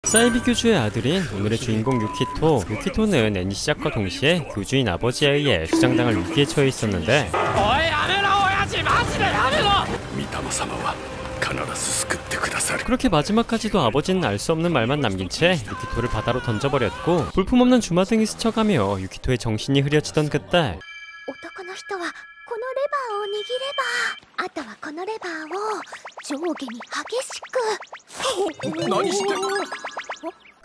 사이비 교주의 아들인 오늘의 주인공 유키토. 유키토는 애니 시작과 동시에 교주인 아버지에 의해 수장당할 위기에 처해 있었는데 그렇게 마지막까지도 아버지는 알 수 없는 말만 남긴 채 유키토를 바다로 던져버렸고 볼품없는 주마등이 스쳐가며 유키토의 정신이 흐려지던 그때 男の人はこのレバーを握れば、あとはこのレバーを上下に激しく。何してる？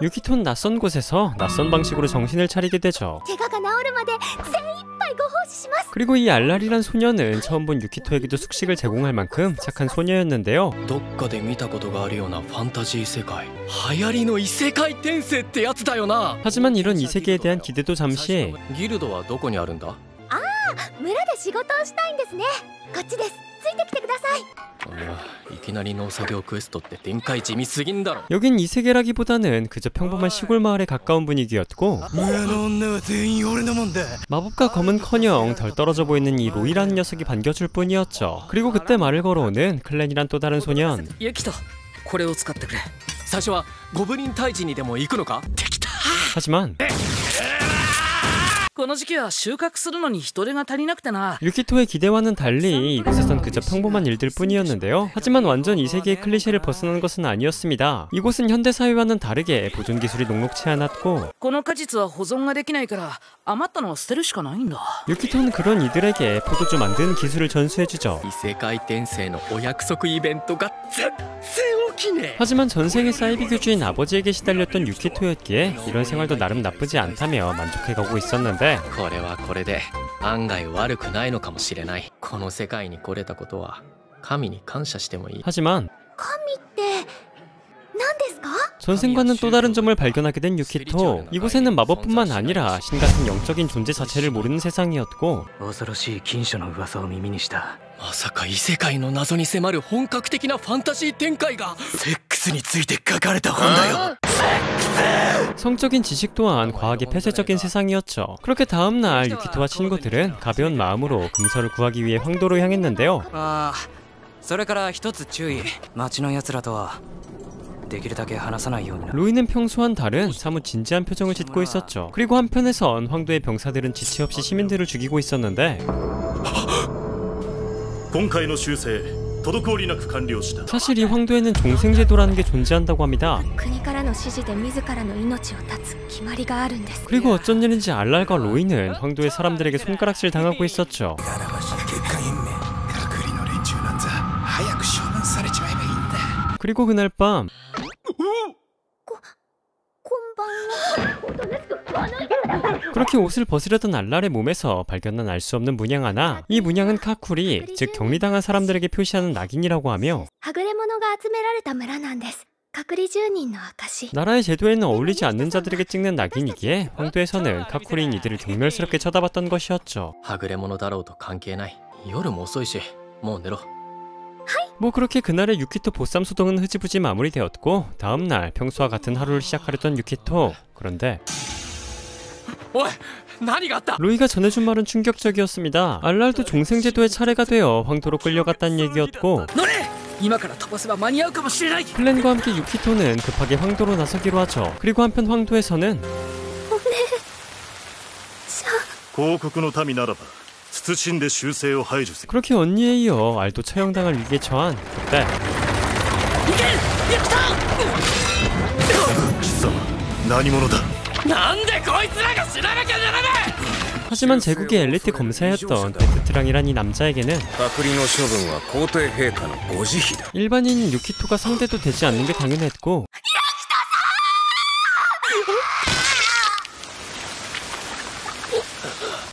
유키토는 낯선 곳에서 낯선 방식으로 정신을 차리게 되죠. 怪我が治るまで精一杯ご奉仕します。 그리고 이 알랄이란 소녀는 처음 본 유키토에게도 숙식을 제공할 만큼 착한 소녀였는데요. どっかで見たことがあるようなファンタジー世界。流行りの異世界転生ってやつだよな。 하지만 이런 이 세계에 대한 기대도 잠시. ギルドはどこにあるんだ？村で仕事をしたいんですね。こっちです。ついてきてください。いきなり農作業クエストって展開地味すぎんだろ。 여긴 이 세계라기보다는 그저 평범한 시골 마을에 가까운 분위기였고 마법과 검은커녕 덜 떨어져 보이는 이 로이라는 녀석이 반겨줄 뿐이었죠. 그리고 그때 말을 걸어오는 클랜이란 또 다른 소년. ユキト、これを使ってくれ。最初はゴブリン退治にでも行くのか？できた。 하지만 この時期は収穫するのに人手が足りなくてな。 유키토의 기대와는 달리 이곳에선 그저 평범한 일들 뿐이었는데요. 하지만 완전 이 세계의 클리셰를 벗어난 것은 아니었습니다. 이곳은 현대사회와는 다르게 보존 기술이 녹록치 않았고 この果実は保存ができないから余ったのは捨てるしかないんだ。 유키토는 그런 이들에게 포도주 만드는 기술을 전수해주죠. 異世界転生のお約束イベントが全然起きねえ。 하지만 전생의 사이비 교주인 아버지에게 시달렸던 유키토였기에 이런 생활도 나름 나쁘지 않다며 만족해가고 있었는데 これはこれで案外悪くないのかもしれない。この世界に来れたことは神に感謝してもいい。 하지만 神って何ですか？ 전생과는 또 다른 점을 발견하게 된 유키토. 이곳에는 마법뿐만 아니라 신 같은 영적인 존재 자체를 모르는 세상이었고 恐ろしい禁書の噂を耳にした。まさか異世界の謎に迫る本格的なファンタジー展開が。セックスについて書かれた本だよ。 성적인 지식 또한 과학의 폐쇄적인 세상이었죠. 그렇게 다음날 유키토와 친구들은 가벼운 마음으로 금서를 구하기 위해 황도로 향했는데요. それから一つ注意。町の奴らとはできるだけ話さないようにな。 로이는 평소와는 다른 사뭇 진지한 표정을 짓고 있었죠. 그리고 한편에선 황도의 병사들은 지체 없이 시민들을 죽이고 있었는데 사실 이 황도에는 종생제도라는 게 존재한다고 합니다. 国からの指示で自らの命を絶つ決まりがあるんです。 그리고 어쩐 일인지 알랄과 로이는 황도의 사람들에게 손가락질 당하고 있었죠. 그리고 그날 밤 그렇게 옷을 벗으려던 알랄의 몸에서 발견한 알 수 없는 문양 하나. 이 문양은 카쿠리, 즉 격리당한 사람들에게 표시하는 낙인이라고 하며 はぐれ者が集められた村なんです。隔離住人の証。 나라의 제도에는 어울리지 않는 자들에게 찍는 낙인이기에 황도에서는 카쿠리인 이들을 경멸스럽게 쳐다봤던 것이었죠. はぐれ者だろうと関係ない。夜も遅いし、もう寝ろ。 뭐 그렇게 그날의 유키토 보쌈 소동은 흐지부지 마무리되었고 다음날 평소와 같은 하루를 시작하려던 유키토. 그런데 おい、何があった？ 로이가 전해준 말은 충격적이었습니다. 알랄도 종생제도의 차례가 되어 황도로 끌려갔다는 얘기였고 乗れ！今から飛ばせば間に合うかもしれない。 클랜과 함께 유키토는 급하게 황도로 나서기로 하죠. 그리고 한편 황도에서는 広告の民ならば慎んで修正を排除せ。 그렇게 언니에 이어 알도 처형당할 위기에 처한 그때 貴様何者だ？なんでこいつらが死ななきゃならない！ 하지만 제국의 엘리트 검사였던 베트트랑이란 이 남자에게는 隔離の処分は皇帝陛下のご慈悲だ。 일반인 유키토가 상대도 되지 않는 게 당연했고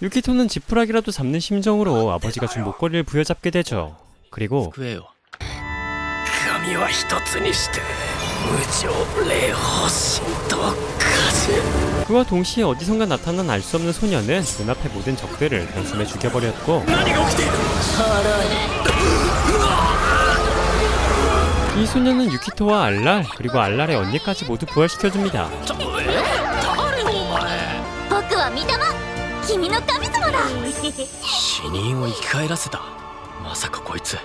유키토는 지푸라기라도 잡는 심정으로 아버지가 준 목걸이를 부여잡게 되죠. 그리고 食えよ。神は一つにして無常霊法神と風。 그와 동시에 어디선가 나타난 알 수 없는 소녀는 눈앞의 모든 적들을 단숨에 죽여버렸고 何が起きている？ 이 소녀는 유키토와 알랄 그리고 알랄의 언니까지 모두 부활시켜줍니다. 誰お前？僕は御霊。君の神様だ。死人を生き返らせた。まさかこいつ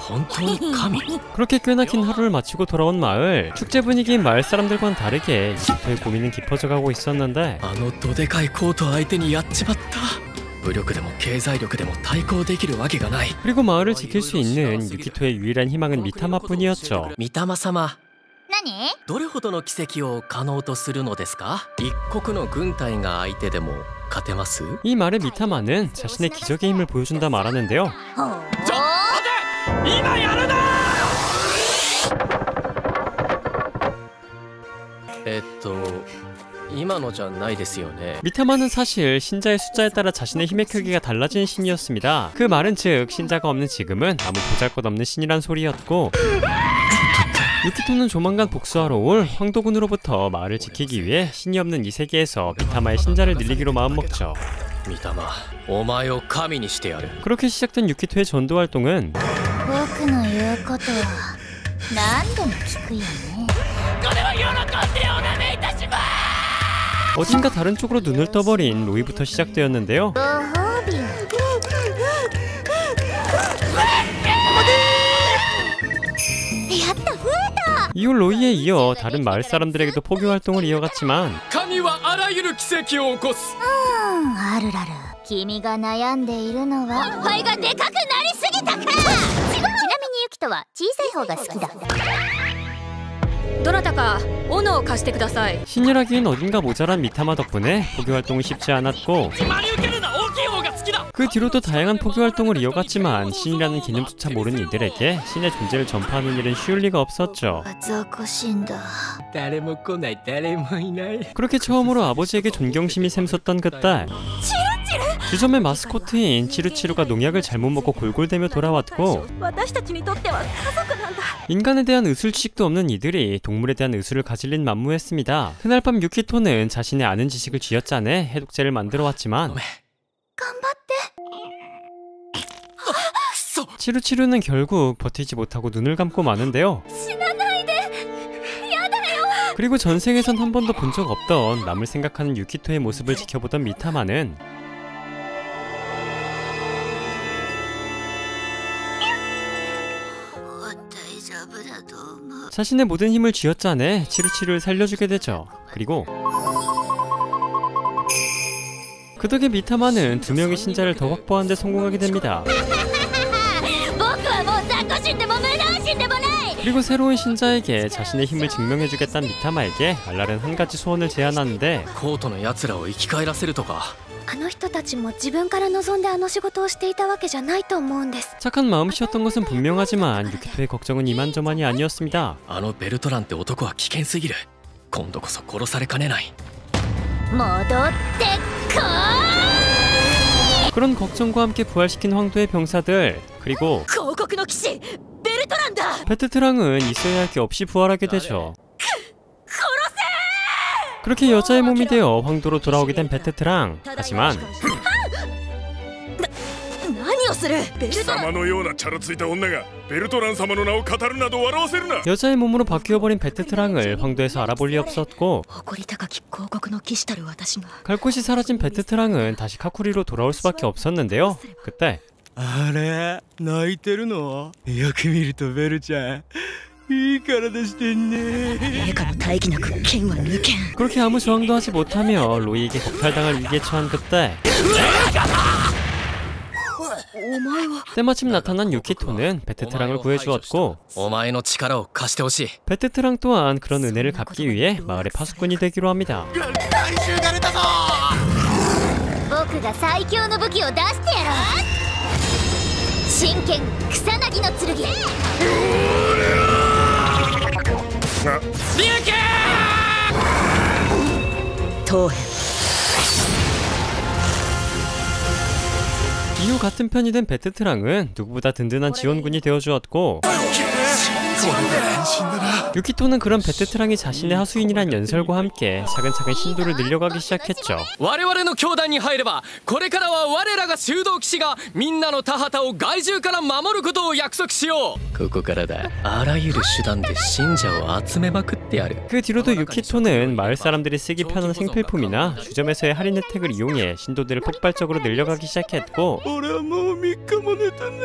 本当に神 그렇게 꽤나 긴 하루를 마치고 돌아온 마을. 축제 분위기인 마을 사람들과는 다르게 유키토의 고민은 깊어져 가고 있었는데 あのどでかいコート相手にやっちまった武力でも経済力でも対抗できるわけがない 그리고 마을을 지킬 수 있는 유키토의 유일한 희망은 미타마뿐이었죠. 御霊様何？どれほどの奇跡を可能とするのですか一国の軍隊が相手でも勝てます 이 말에 미타마는 자신의 기적의 힘을 보여준다 말하는데요. ほう。今やるな今のじゃないですよね 미타마는 사실 신자의 숫자에 따라 자신의 힘의 크기가 달라지는 신이었습니다. 그 말은 즉 신자가 없는 지금은 아무 보잘것없는 신이란 소리였고 유키토는 조만간 복수하러 올 황도군으로부터 마을을 지키기 위해 신이 없는 이 세계에서 미타마의 신자를 늘리기로 마음먹죠. 御霊お前を神にしてやる 그렇게 시작된 유키토의 전도 활동은 僕の言うことは何でも聞くよね。 어딘가 다른 쪽으로 눈을 떠버린 로이부터 시작되었는데요. ご褒美を。やった、増えた。 이후 로이에 이어 다른 마을 사람들에게도 포교 활동을 이어갔지만 神はあらゆる奇跡を起こすあるらる。君が悩んでいるのはおっぱいがでかくなりすぎたか。ちなみにユキトは小さい方が好きだ。どなたか斧を貸してください 신이라기엔 어딘가 모자란 미타마 덕분에 포교 활동이 쉽지 않았고 그 뒤로도 다양한 포교 활동을 이어갔지만 신이라는 개념조차 모르는 이들에게 신의 존재를 전파하는 일은 쉬울 리가 없었죠. 雑魚死んだ。誰も来ない誰もいない 그렇게 처음으로 아버지에게 존경심이 샘솟던 그때 주점의 마스코트인 치루치루가 농약을 잘못 먹고 골골대며 돌아왔고 私たちにとっては家族なんだ 인간에 대한 의술 지식도 없는 이들이 동물에 대한 의술을 가질 일 만무했습니다. 그날 밤 유키토는 자신의 아는 지식을 쥐어짜내 해독제를 만들어 왔지만 頑張って。 치루치루는 결국 버티지 못하고 눈을 감고 마는데요. 死なないで。やだよ。 그리고 전생에선 한 번도 본 적 없던 남을 생각하는 유키토의 모습을 지켜보던 미타마는 자신의 모든 힘을 쥐어짜내 치루치루를 살려주게 되죠. 그리고 그 덕에 미타마는 두 명의 신자를 더 확보하는 데 성공하게 됩니다. 僕はもう雑魚死んでも無能死んでもない。 그리고 새로운 신자에게 자신의 힘을 증명해주겠다는 미타마에게 알랄은 한 가지 소원을 제안하는데 コートの奴らを生き返らせるとかあの人たちも自分から望んであの仕事をしていたわけじゃないと思うんです。 착한 마음씨였던 것은 분명하지만 유키토의 걱정은 이만저만이 아니었습니다. あのベルトランって男は危険すぎる今度こそ殺されかねない戻ってこい。 그런 걱정과 함께 부활시킨 황도의 병사들 그리고 広告の騎士ベルトランだ 베트트랑은 있어야 할 게 없이 부활하게 되죠. 그렇게 여자의 몸이 되어 황도로 돌아오게 된 베트트랑. 하지만 何をするベルトラン貴様のようなチャラついた女がベルトラン様の名を語るなど笑わせるな 여자의 몸으로 바뀌어버린 베트트랑을 황도에서 알아볼 리 없었고 誇り高き広告の騎士たる私が 갈 곳이 사라진 베트트랑은 다시 카쿠리로 돌아올 수밖에 없었는데요. 그때 あれ泣いてるのよく見るとベルちゃんいい体してんね陛下の大義なく剣は抜けん 그렇게 아무 저항도 하지 못하며 로이에게 겁탈당할 위기에 처한 그때 때마침 나타난 유키토는 베트트랑을 구해주었고 お前の力を貸してほしい 베트트랑 또한 그런 은혜를 갚기 위해 마을의 파수꾼이 되기로 합니다. 僕が最強の武器を出してやろう。真剣草薙の剣。当編 이후 같은 편이 된 베트트랑은 누구보다 든든한 지원군이 되어주었고 유키토는 그런 베테트랑이 자신의 하수인이란 연설과 함께 차근차근 신도를 늘려가기 시작했죠. 我々の教団に入ればこれからは我らが修道騎士がみんなの田畑を害獣から守ることを約束しよう。ここからだ。あらゆる手段で信者を集めまくってやる。 그 뒤로도 유키토는 마을 사람들이 쓰기 편한 생필품이나 주점에서의 할인 혜택을 이용해 신도들을 폭발적으로 늘려가기 시작했고 俺はもう3日も寝たね。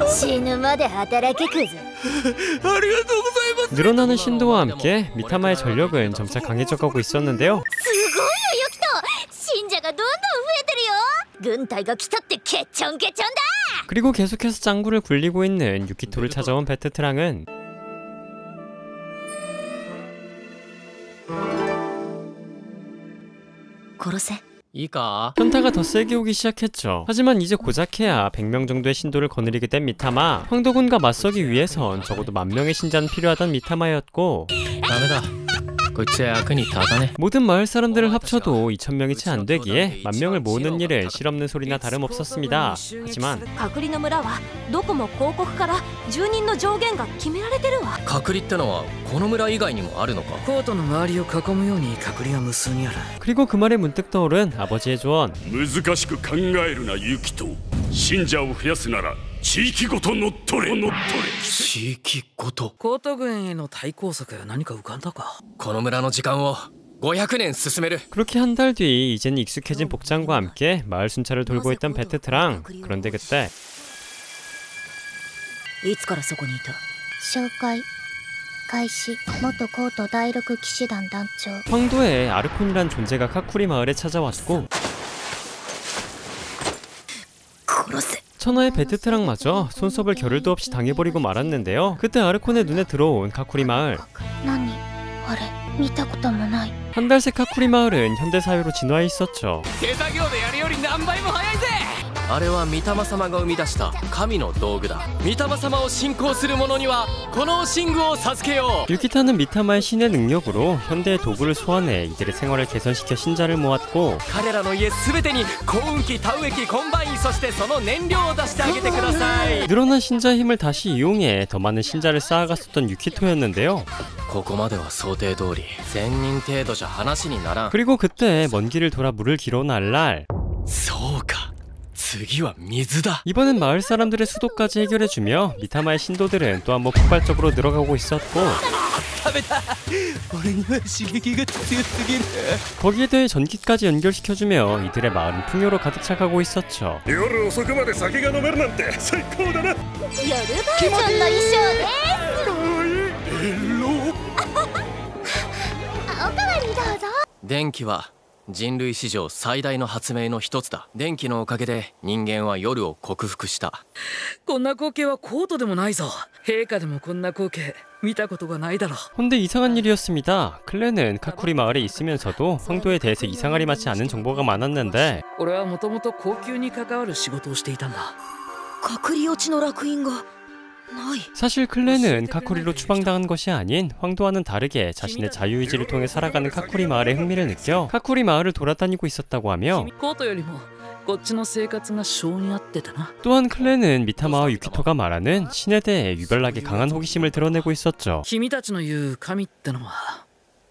死ぬまで働けクズ。ありがとうございます。 늘어나는 신도와 함께 미타마의 전력은 점차 강해져가고 있었는데요. すごいよユキト、信者がどんどん増えてるよ。軍隊が来たってケッチョンケチョンだ。 그리고 계속해서 짱구를 굴리고 있는 유키토를 찾아온 베테트랑은 殺せ。いいか？ 현타가 더 세게 오기 시작했죠. 하지만 이제 고작해야 100명 정도의 신도를 거느리게 된 미타마. 황도군과 맞서기 위해선 적어도 10,000명의 신자는 필요하던 미타마였고 ダメだ。こいつは役に立たね。 모든 마을 사람들을 합쳐도 2,000명이 채 안 되기에 10,000명을 모으는 일은 실없는 소리나 다름없었습니다. 하지만 隔離の村はどこも広告から住人の上限が決められてるわ。隔離ってのはこの村以外にもあるのか？コートの周りを囲むように隔離が無数にある。 그리고 그 말에 문득 떠오른 아버지의 조언. 難しく考えるなユキト。信者を増やすなら地域ごと乗っ取れ。地域ごと。コート軍への対抗策や何か浮かんだか。この村の時間を500年進める。 그렇게 한 달 뒤 이제는 익숙해진 복장과 함께 마을 순찰을 돌고 있던 베테트랑. 그런데 그때 いつからそこにいた？紹介開始。元コート第6騎士団団長。 황도에 아르콘이란 존재가 카쿠리 마을에 찾아왔고 殺せ。 천하의 베테트랑마저 손썹을 겨를도 없이 당해버리고 말았는데요. 그때 아르콘의 눈에 들어온 카쿠리 마을. 何あれ見たこともない。 한 달 새 카쿠리 마을은 현대사회로 진화해 있었죠. 手作業でやるより何倍も早いぜ。あれは御霊様が生み出した神の道具だ。御霊様を信仰する者にはこの神具を授けよう。 유키타는 미타마의 신의 능력으로 현대의 도구를 소환해 이들의 생활을 개선시켜 신자를 모았고 彼らの家すべてに耕運機、田植え機、コンバイン、そしてその燃料を出してあげてください。 늘어난 신자의 힘을 다시 이용해 더 많은 신자를 쌓아갔었던 유키토였는데요. ここまでは想定通り1000人程度じゃ話にならん。 그리고 그때 먼 길을 돌아 물을 길어날 날 そうか、次は水だ。 이번엔 마을 사람들의 수도까지 해결해주며 미타마의 신도들은 또 한 번 폭발적으로 늘어가고 있었고 俺には刺激が強すぎる。 거기에 대해 전기까지 연결시켜주며 이들의 마을은 풍요로 가득 차가고 있었죠. 夜遅くまで酒が飲めるなんて最高だな。夜バージョンの衣装です。おかわりどうぞ。電気は人類史上最大の発明の一つだ。電気のおかげで人間は夜を克服した。こんな光景はコートでもないぞ。陛下でもこんな光景見たことがないだろ。 근데 이상한 일이었습니다. 클레는 카쿠리 마을에 있으면서도 황도에 대해서 이상하리 맞지 않은 정보가 많았는데 俺はもともと高級に関わる仕事をしていたんだ。隔離落ちの烙印がない。 사실 클레는 카쿠리로 추방당한 것이 아닌 황도와는 다르게 자신의 자유의지를 통해 살아가는 카쿠리 마을에 흥미를 느껴 카쿠리 마을을 돌아다니고 있었다고 하며 コートよりもこっちの生活が性に合ってたな。 또한 클레는 미타마와 유키토가 말하는 신에 대해 유별나게 강한 호기심을 드러내고 있었죠. 君たちの言う神ってのは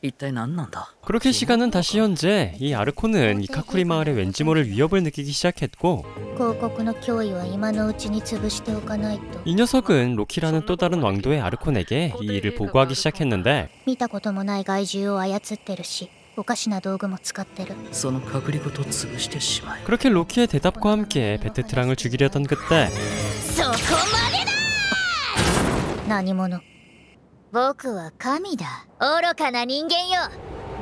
一体何なんだ。 그렇게 시간은 다시 현재. 이 아르코는 이 카쿠리 마을에 왠지 모를 위협을 느끼기 시작했고 広告の脅威は今のうちに潰しておかないと。 이 녀석은 로키라는 또 다른 왕도의 아르콘에게 이 일을 보고하기 시작했는데 見たこともない害獣を操ってるし、おかしな道具も使ってる。その隔離ごと潰してしまえ。 그렇게 로키의 대답과 함께 베테트랑을 죽이려던 그때 そこまでだ。何者？僕は神だ。愚かな人間よ。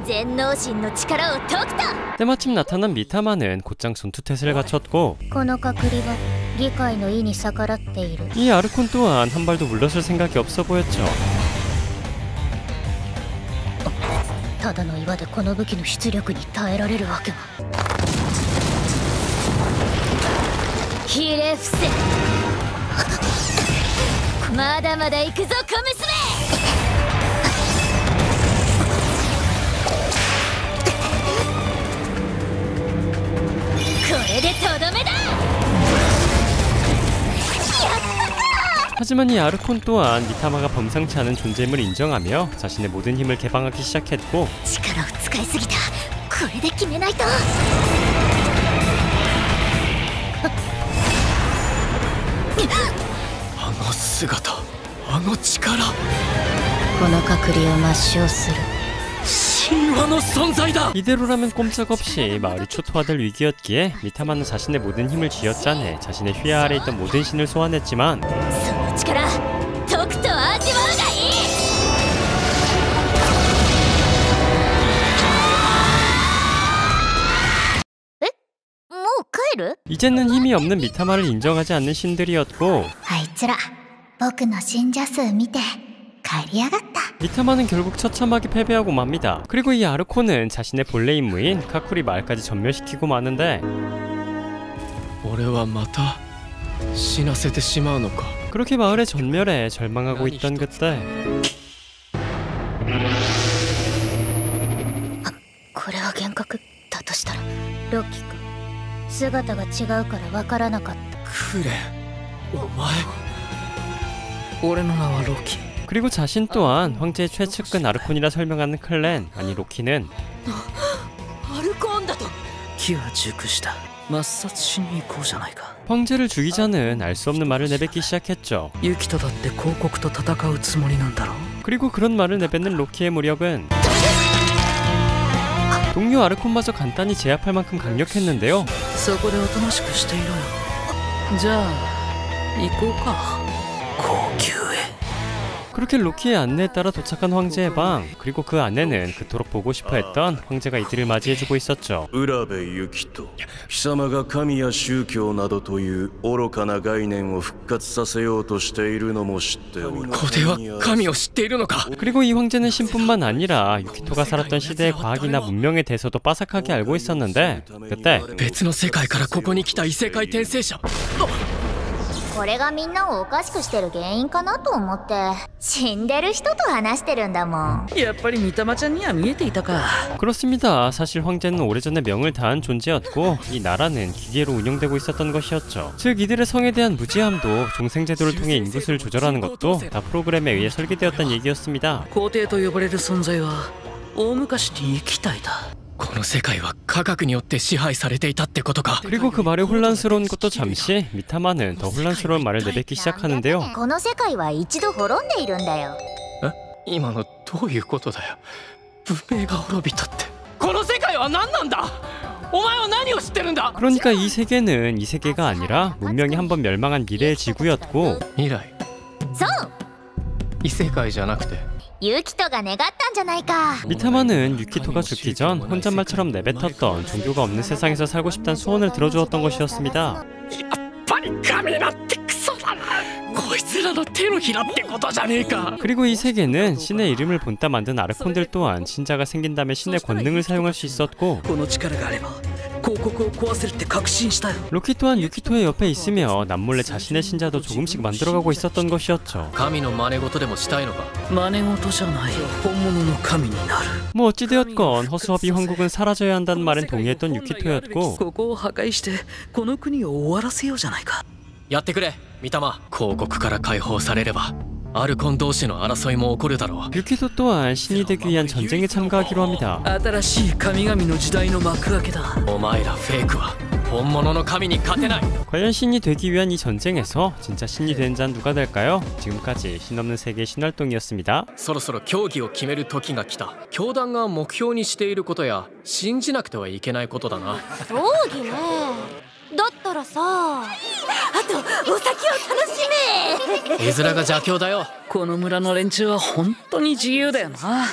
全能神の力を解くと。 때마침 나타난 미타마는 곧장 전투태세를 갖췄고 この隔離は議会の意に逆らっている。 이 아르콘 또한 한 발도 물러설 생각이 없어 보였죠. ただの岩でこの武器の出力に耐えられるわけが。ひれ伏せ。まだまだ行くぞ小娘。これでとどめだ。 하지만 이 아르콘 또한 미타마가 범상치 않은 존재임을 인정하며 자신의 모든 힘을 개방하기 시작했고 力を使いすぎた。これで決めないと。あの姿、あの力、この隔離を抹消する。 神話の存在だ。 이대로라면 꼼짝없이 마을이 초토화될 위기였기에 미타마는 자신의 모든 힘을 쥐어짜내 자신의 휘하 아래 있던 모든 신을 소환했지만 その力とくと味わうがいい。え、もう帰る？ 이제는 힘이 없는 미타마를 인정하지 않는 신들이었고 あいつら僕の信者数見て帰りやがった。 미타마는 결국 처참하게 패배하고 맙니다. 그리고 이 아르코는 자신의 본래 임무인 카쿠리 마을까지 전멸시키고 마는데 俺はまた死なせてしまうのか。 그렇게 마을의 전멸에 절망하고 있던 그때 これは幻覚だとしたらロッキー君姿が違うからわからなかった。クレン、お前。俺の名はロキ。 그리고 자신 또한 황제의 최측근 아르콘이라 설명하는 클렌, 아니 로키는 アルコンだと。気は熟した。抹殺しに行こうじゃないか。 황제를 죽이자는 알 수 없는 말을 내뱉기 시작했죠. ユキとだって広告と戦うつもりなんだろう。 그리고 그런 말을 내뱉는 로키의 무력은 동료 아르콘마저 간단히 제압할 만큼 강력했는데요. そこでおとなしくしていろよ。じゃあ行こうか。高級へ。 그렇게 로키의 안내에 따라 도착한 황제의 방, 그리고 그 안에는 그토록 보고 싶어 했던 황제가 이들을 맞이해주고 있었죠. 浦部行人、貴様が神や宗教などという愚かな概念を復活させようとしているのも知っておる。これは神を知っているのか。 그리고 이 황제는 신뿐만 아니라 유키토가 살았던 시대의 과학이나 문명에 대해서도 빠삭하게 알고 있었는데 그때 別の世界からここに来た異世界転生者。これがみんなをおかしくしてる原因かなと思って。死んでる人と話してるんだもん。やっぱり三玉ちゃんには見えていたか。 그렇습니다. 사실 황제는 오래전에 명을 다한 존재였고 이 나라는 기계로 운영되고 있었던 것이었죠. 즉 이들의 성에 대한 무지함도 종생제도를 통해 인구수를 조절하는 것도 다 프로그램에 의해 설계되었다는 얘기였습니다. 皇帝と呼ばれる存在は大昔に生き体だ。 この世界は科学によって支配されていたってことか。 그리고 그 말에 혼란스러운 것도 잠시 미타마는 더 혼란스러운 말을 내뱉기 시작하는데요. この世界は一度滅んでいるんだよ。今のどういうことだよ。文明が滅びたって。この世界は何なんだ。お前は何を知ってるんだ。 그러니까 이 세계는 이 세계가 아니라 문명이 한번 멸망한 미래의 지구였고 未来。そう。異世界じゃなくて。 ユキトが願ったんじゃないか。 미타마는 유키토가 죽기 전 혼잣말처럼 내뱉었던 종교가 없는 세상에서 살고 싶다는 소원을 들어주었던 것이었습니다. やっぱり神なんてクソだな。こいつらの手のひらってことじゃねえか。 그리고 이 세계는 신의 이름을 본따 만든 아르콘들 또한 신자가 생긴다면 신의 권능을 사용할 수 있었고 この力があれば広告を壊せるって確信したよ。 로키 또한 유키토의 옆에 있으며 남몰래 자신의 신자도 조금씩 만들어가고 있었던 것이었죠. 神の真似事でもしたいのか。真似事じゃない。本物の神になる。 뭐 어찌되었건 허수아비 황국은 사라져야 한다는 말엔 동의했던 유키토였고 ここを破壊してこの国を終わらせようじゃないか。やってくれ、御霊。広告から解放されればアルコン同士の争いも起こるだろう。 유키토 또한 신이 되기 위한 전쟁에 참가하기로 합니다. 新しい神々の時代の幕開けだ。お前らフェイクは本物の神に勝てない。 과연 신이 되기 위한 이 전쟁에서 진짜 신이 된 자는 누가 될까요? 지금까지 신없는 세계 신활동이었습니다. そろそろ競技を決める時が来た。教団が目標にしていることや信じなくてはいけないことだな。競技ね。だったらさ、あとお酒を楽しめ。絵面が邪教だよ。この村の連中は本当に自由だよな。